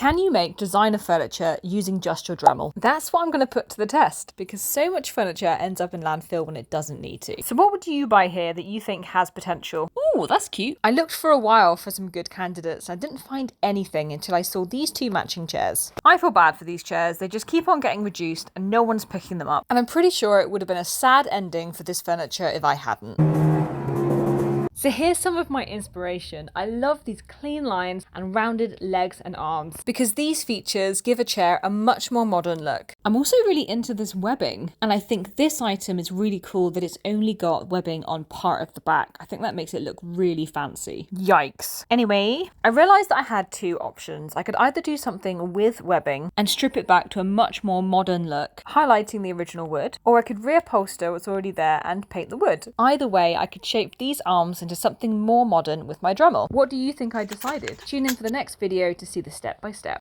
Can you make designer furniture using just your Dremel? That's what I'm going to put to the test, because so much furniture ends up in landfill when it doesn't need to. So what would you buy here that you think has potential? Ooh, that's cute. I looked for a while for some good candidates. I didn't find anything until I saw these two matching chairs. I feel bad for these chairs. They just keep on getting reduced and no one's picking them up. And I'm pretty sure it would have been a sad ending for this furniture if I hadn't. So here's some of my inspiration. I love these clean lines and rounded legs and arms because these features give a chair a much more modern look. I'm also really into this webbing, and I think this item is really cool that it's only got webbing on part of the back. I think that makes it look really fancy. Yikes. Anyway, I realized that I had two options. I could either do something with webbing and strip it back to a much more modern look, highlighting the original wood, or I could reupholster what's already there and paint the wood. Either way, I could shape these arms into something more modern with my Dremel. What do you think I decided? Tune in for the next video to see the step by step.